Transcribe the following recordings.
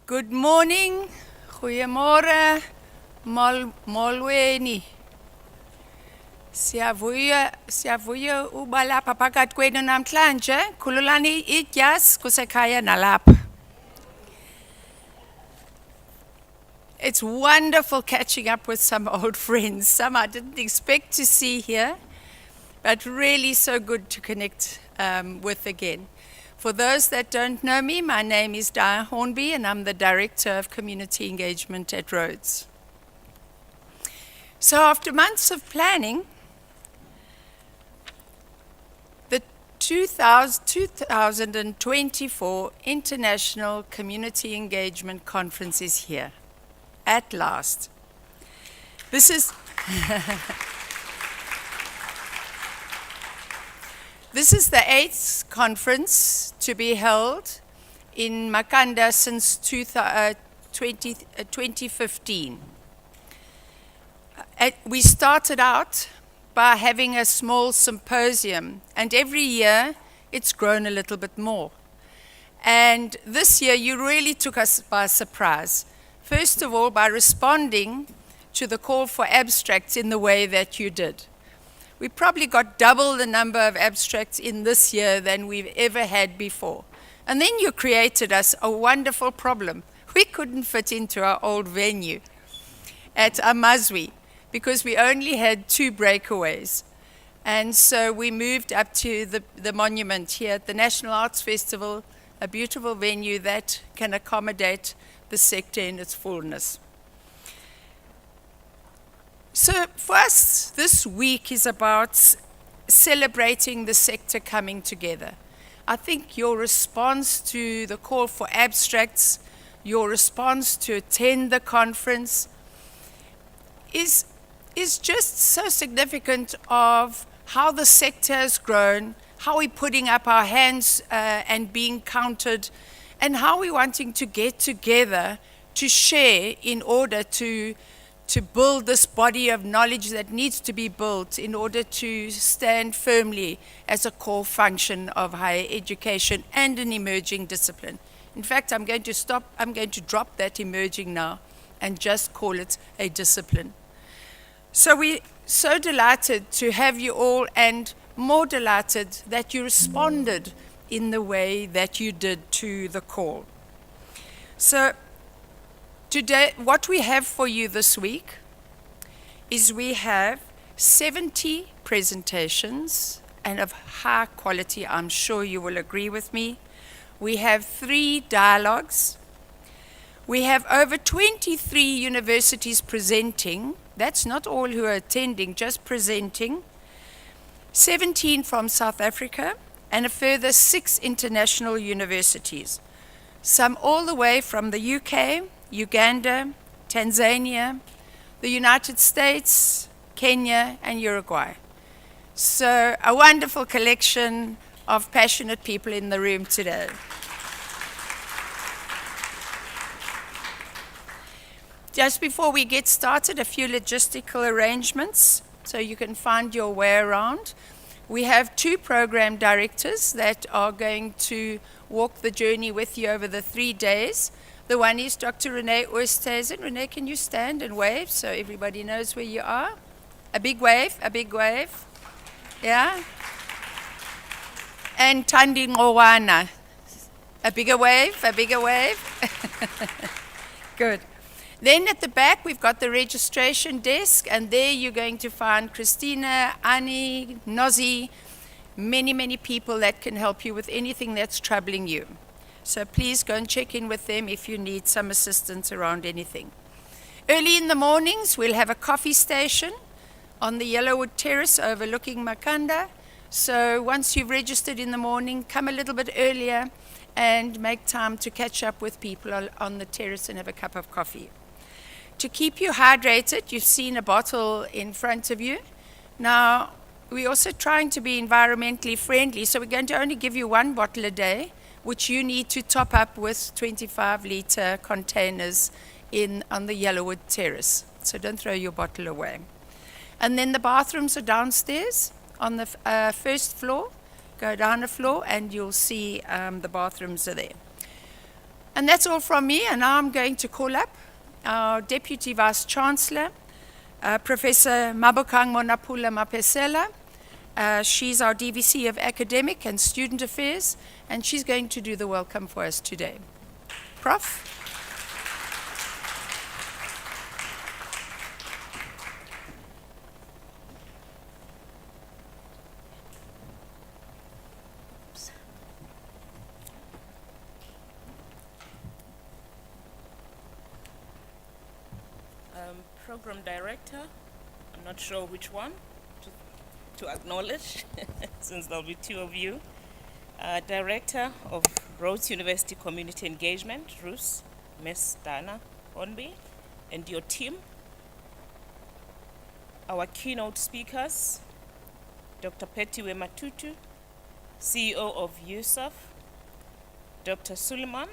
Good morning, goeiemôre, molweni. Siyavuya uba lapha phakathi kwenu namhlanje, khululani ityas kusekhaya nalapha. It's wonderful catching up with some old friends, some I didn't expect to see here, but really so good to connect with again. For those that don't know me, my name is Di Hornby and I'm the Director of Community Engagement at Rhodes. So after months of planning, the 2024 International Community Engagement Conference is here, at last. This is This is the 8th conference to be held in Makanda since 2015. We started out by having a small symposium, and every year it's grown a little bit more. And this year you really took us by surprise. First of all, by responding to the call for abstracts in the way that you did. We probably got double the number of abstracts in this year than we've ever had before. And then you created us a wonderful problem. We couldn't fit into our old venue at Amazwi because we only had 2 breakaways. And so we moved up to the monument here at the National Arts Festival, a beautiful venue that can accommodate the sector in its fullness. So for us, this week is about celebrating the sector coming together. I think your response to the call for abstracts, your response to attend the conference is just so significant of how the sector has grown, how we're putting up our hands and being counted, and how we're wanting to get together to share in order to build this body of knowledge that needs to be built in order to stand firmly as a core function of higher education and an emerging discipline. In fact, I'm going to drop that emerging now and just call it a discipline. So we're so delighted to have you all, and more delighted that you responded in the way that you did to the call. So today, what we have for you this week is we have 70 presentations, and of high quality, I'm sure you will agree with me. We have 3 dialogues. We have over 23 universities presenting. That's not all who are attending, just presenting. 17 from South Africa, and a further 6 international universities. Some all the way from the UK, Uganda, Tanzania, the United States, Kenya, and Uruguay. So a wonderful collection of passionate people in the room today. Just before we get started, a few logistical arrangements so you can find your way around. We have 2 program directors that are going to walk the journey with you over the 3 days. The one is Dr. Renee Oosthuizen. Renee, can you stand and wave so everybody knows where you are? A big wave, a big wave. Yeah? And Thandi Ngqowana. A bigger wave, a bigger wave. Good. Then at the back, we've got the registration desk, and there you're going to find Christina, Annie, Nozi, many, many people that can help you with anything that's troubling you. So please go and check in with them if you need some assistance around anything. Early in the mornings, we'll have a coffee station on the Yellowwood Terrace overlooking Makanda. So once you've registered in the morning, come a little bit earlier and make time to catch up with people on the terrace and have a cup of coffee. To keep you hydrated, you've seen a bottle in front of you. Now, we're also trying to be environmentally friendly, so we're going to only give you 1 bottle a day, which you need to top up with 25-liter containers on the Yellowwood Terrace. So don't throw your bottle away. And then the bathrooms are downstairs on the first floor. Go down a floor and you'll see the bathrooms are there. And that's all from me, and now I'm going to call up our Deputy Vice-Chancellor, Professor Mabokang Monnapula-Mapesela. She's our DVC of Academic and Student Affairs, and she's going to do the welcome for us today. Prof. Program Director, I'm not sure which one to acknowledge, since there'll be two of you. Director of Rhodes University Community Engagement, RUCE, Ms Di Hornby, and your team. Our keynote speakers, Dr. Petiwe Matutu, CEO of USAF, Dr. Suleiman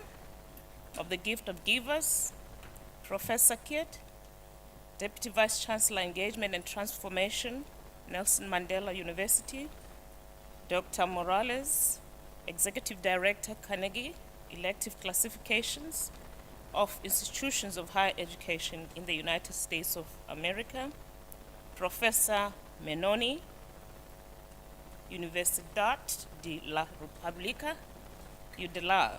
of the Gift of Givers, Professor Kiet, Deputy Vice-Chancellor Engagement and Transformation, Nelson Mandela University, Dr. Morales, Executive Director, Carnegie, Elective Classifications of Institutions of Higher Education in the United States of America, Professor Menoni, Universidad de la República UDELA,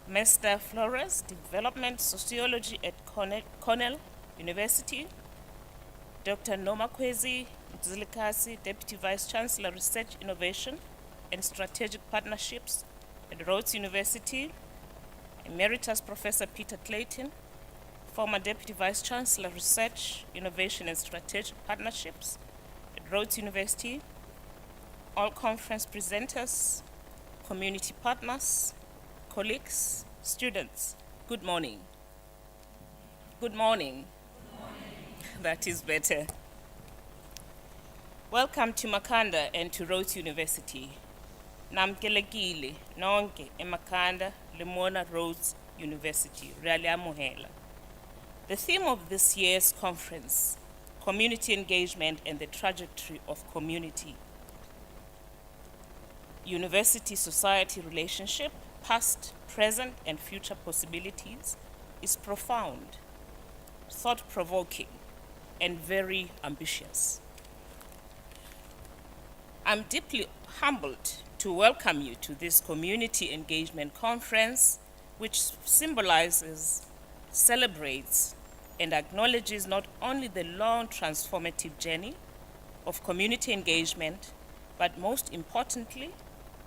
Mr. Flores, Development Sociology at Cornell University, Dr. Nomakwezi Mzilikasi, Deputy Vice-Chancellor, Research, Innovation, and Strategic Partnerships at Rhodes University, Emeritus Professor Peter Clayton, former Deputy Vice-Chancellor, Research, Innovation, and Strategic Partnerships at Rhodes University, all conference presenters, community partners, colleagues, students, good morning. Good morning. That is better. Welcome to Makanda and to Rhodes University. Namkelekile nonke eMakanda limona Rhodes University. Realiamuhela. The theme of this year's conference, Community Engagement and the Trajectory of Community. University-society relationship, past, present, and future possibilities, is profound, thought-provoking, and very ambitious. I'm deeply humbled to welcome you to this Community Engagement Conference, which symbolizes, celebrates, and acknowledges not only the long transformative journey of community engagement, but most importantly,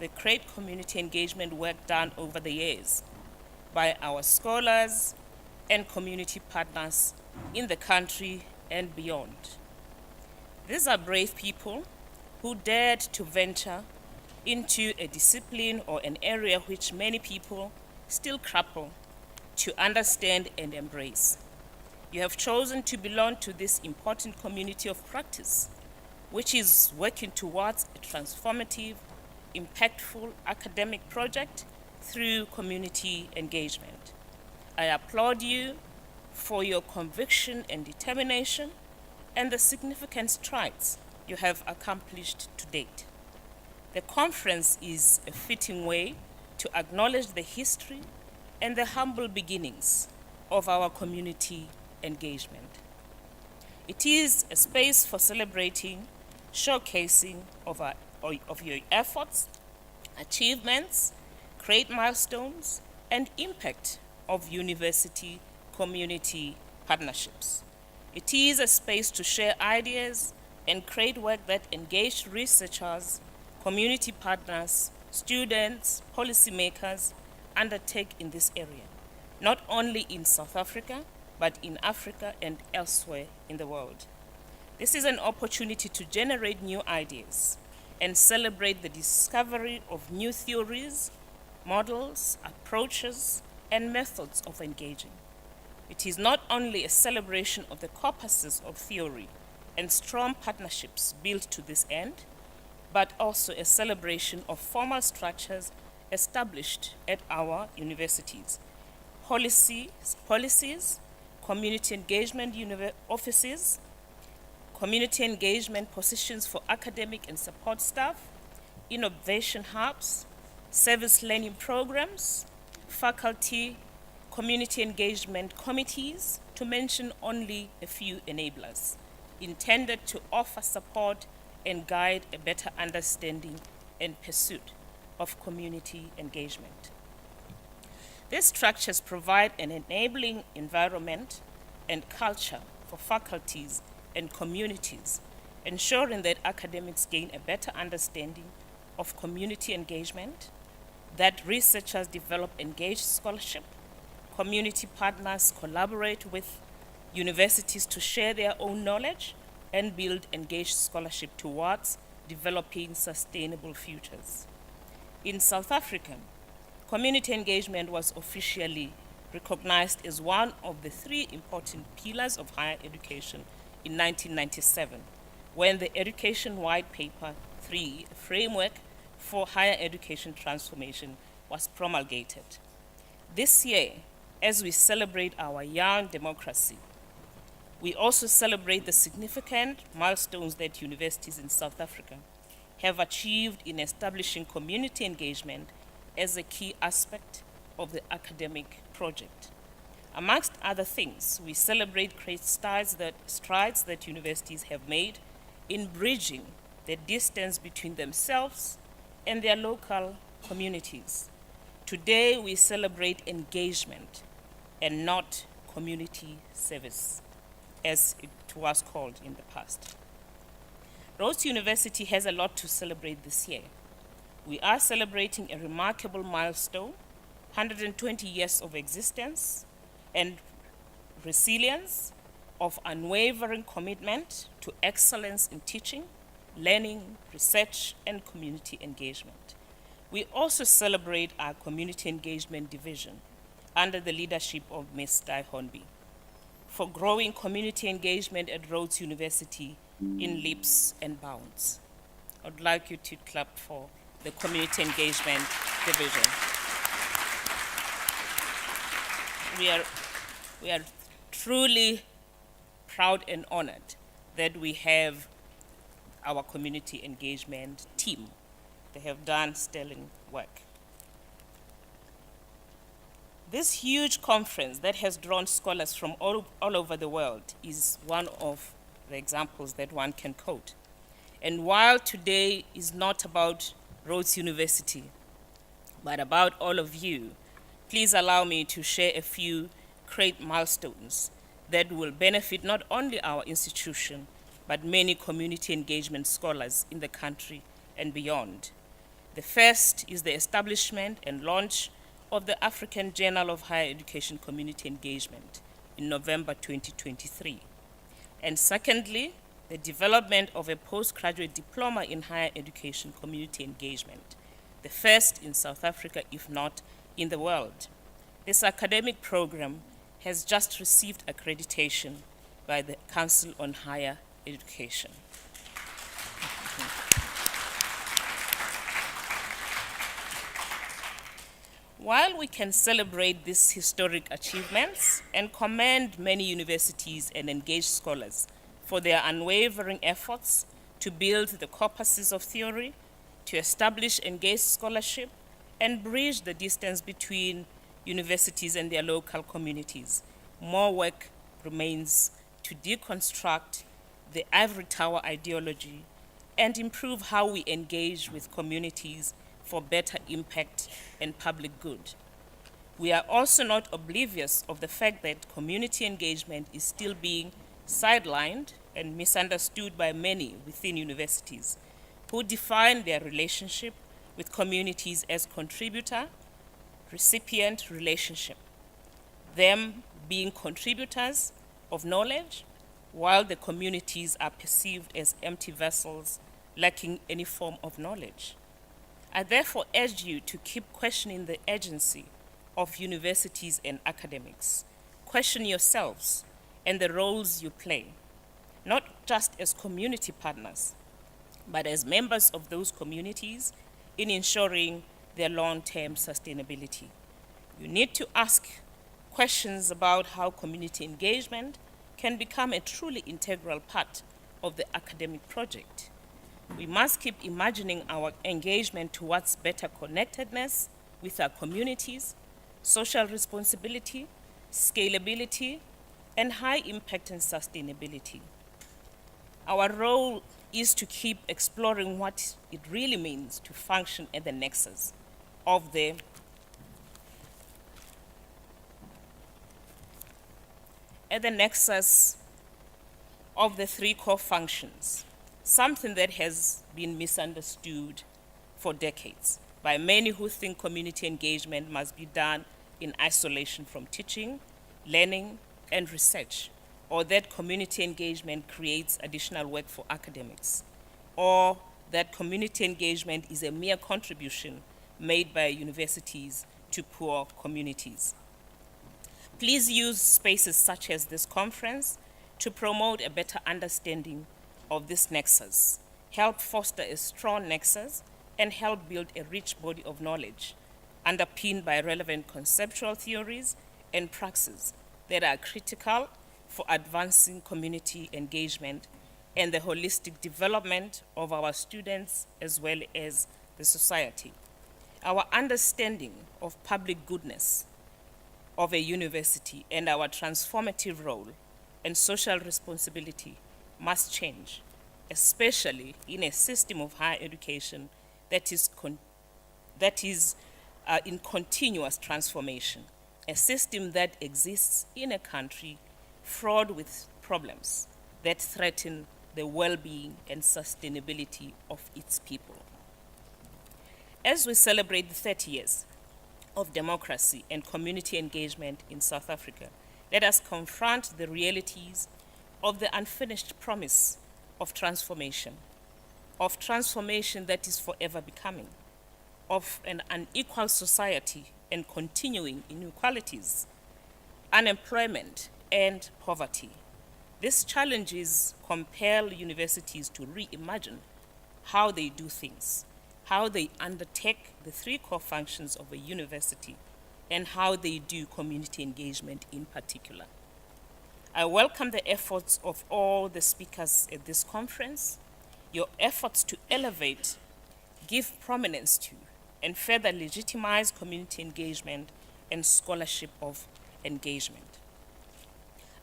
the great community engagement work done over the years by our scholars and community partners in the country and beyond. These are brave people who dared to venture into a discipline or an area which many people still grapple to understand and embrace. You have chosen to belong to this important community of practice, which is working towards a transformative, impactful academic project through community engagement. I applaud you for your conviction and determination and the significant strides you have accomplished to date. The conference is a fitting way to acknowledge the history and the humble beginnings of our community engagement. It is a space for celebrating, showcasing of your efforts, achievements, great milestones, and impact of university community partnerships. It is a space to share ideas and create work that engage researchers, community partners, students, policymakers undertake in this area, not only in South Africa, but in Africa and elsewhere in the world. This is an opportunity to generate new ideas and celebrate the discovery of new theories, models, approaches, and methods of engaging. It is not only a celebration of the corpuses of theory and strong partnerships built to this end, but also a celebration of formal structures established at our universities, policies, community engagement offices, community engagement positions for academic and support staff, innovation hubs, service learning programs, faculty, community engagement committees, to mention only a few enablers, intended to offer support and guide a better understanding and pursuit of community engagement. These structures provide an enabling environment and culture for faculties and communities, ensuring that academics gain a better understanding of community engagement, that researchers develop engaged scholarship, community partners collaborate with universities to share their own knowledge and build engaged scholarship towards developing sustainable futures. In South Africa, community engagement was officially recognized as one of the 3 important pillars of higher education in 1997, when the Education White Paper 3, a framework for higher education transformation, was promulgated. This year, as we celebrate our young democracy, we also celebrate the significant milestones that universities in South Africa have achieved in establishing community engagement as a key aspect of the academic project. Amongst other things, we celebrate great strides that universities have made in bridging the distance between themselves and their local communities. Today, we celebrate engagement and not community service, as it was called in the past. Rhodes University has a lot to celebrate this year. We are celebrating a remarkable milestone, 120 years of existence and resilience, of unwavering commitment to excellence in teaching, learning, research, and community engagement. We also celebrate our community engagement division under the leadership of Ms Di Hornby for growing community engagement at Rhodes University in leaps and bounds. I'd like you to clap for the Community Engagement Division. We are truly proud and honored that we have our community engagement team. They have done sterling work. This huge conference that has drawn scholars from all over the world is one of the examples that one can quote. And while today is not about Rhodes University, but about all of you, please allow me to share a few great milestones that will benefit not only our institution, but many community engagement scholars in the country and beyond. The first is the establishment and launch of the African Journal of Higher Education Community Engagement in November 2023. And secondly, the development of a postgraduate diploma in higher education community engagement, the first in South Africa, if not in the world. This academic program has just received accreditation by the Council on Higher Education. While we can celebrate these historic achievements and commend many universities and engaged scholars for their unwavering efforts to build the corpuses of theory, to establish engaged scholarship, and bridge the distance between universities and their local communities, more work remains to deconstruct the ivory tower ideology and improve how we engage with communities for better impact and public good. We are also not oblivious of the fact that community engagement is still being sidelined and misunderstood by many within universities who define their relationship with communities as contributor-recipient relationship, them being contributors of knowledge, while the communities are perceived as empty vessels lacking any form of knowledge. I therefore urge you to keep questioning the agency of universities and academics. Question yourselves and the roles you play, not just as community partners, but as members of those communities in ensuring their long-term sustainability. You need to ask questions about how community engagement can become a truly integral part of the academic project. We must keep imagining our engagement towards better connectedness with our communities, social responsibility, scalability, and high impact and sustainability. Our role is to keep exploring what it really means to function at the nexus of the three core functions, something that has been misunderstood for decades by many who think community engagement must be done in isolation from teaching, learning, and research, or that community engagement creates additional work for academics, or that community engagement is a mere contribution made by universities to poor communities. Please use spaces such as this conference to promote a better understanding of this nexus, help foster a strong nexus, and help build a rich body of knowledge underpinned by relevant conceptual theories and praxis that are critical for advancing community engagement and the holistic development of our students as well as the society. Our understanding of public goodness of a university and our transformative role and social responsibility must change, especially in a system of higher education that is in continuous transformation, a system that exists in a country fraught with problems that threaten the well-being and sustainability of its people. As we celebrate the 30 years of democracy and community engagement in South Africa, let us confront the realities of the unfinished promise of transformation that is forever becoming, of an unequal society and continuing inequalities, unemployment, and poverty. These challenges compel universities to reimagine how they do things, how they undertake the three core functions of a university, and how they do community engagement in particular. I welcome the efforts of all the speakers at this conference. Your efforts to elevate, give prominence to, and further legitimize community engagement and scholarship of engagement.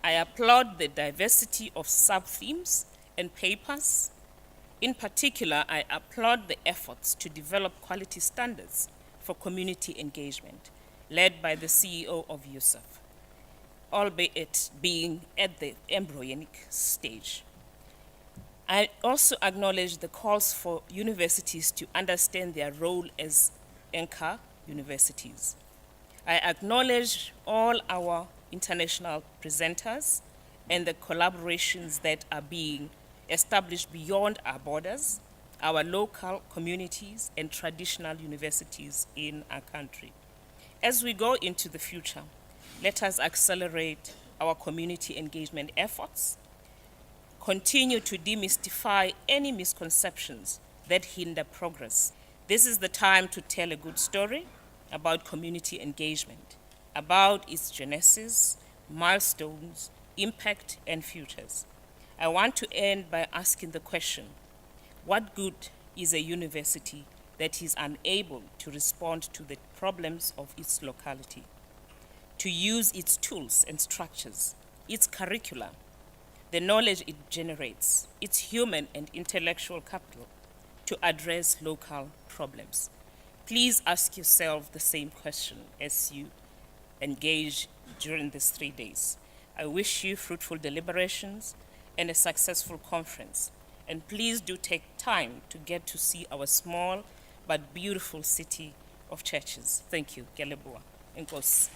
I applaud the diversity of sub-themes and papers. In particular, I applaud the efforts to develop quality standards for community engagement, led by the CEO of RUCE, albeit being at the embryonic stage. I also acknowledge the calls for universities to understand their role as anchor universities. I acknowledge all our international presenters and the collaborations that are being established beyond our borders, our local communities, and traditional universities in our country. As we go into the future, let us accelerate our community engagement efforts, continue to demystify any misconceptions that hinder progress. This is the time to tell a good story about community engagement, about its genesis, milestones, impact, and futures. I want to end by asking the question, what good is a university that is unable to respond to the problems of its locality, to use its tools and structures, its curricula, the knowledge it generates, its human and intellectual capital to address local problems? Please ask yourself the same question as you engage during these 3 days. I wish you fruitful deliberations and a successful conference. And please do take time to get to see our small but beautiful city of churches. Thank you. Ke a leboha. Enkosi.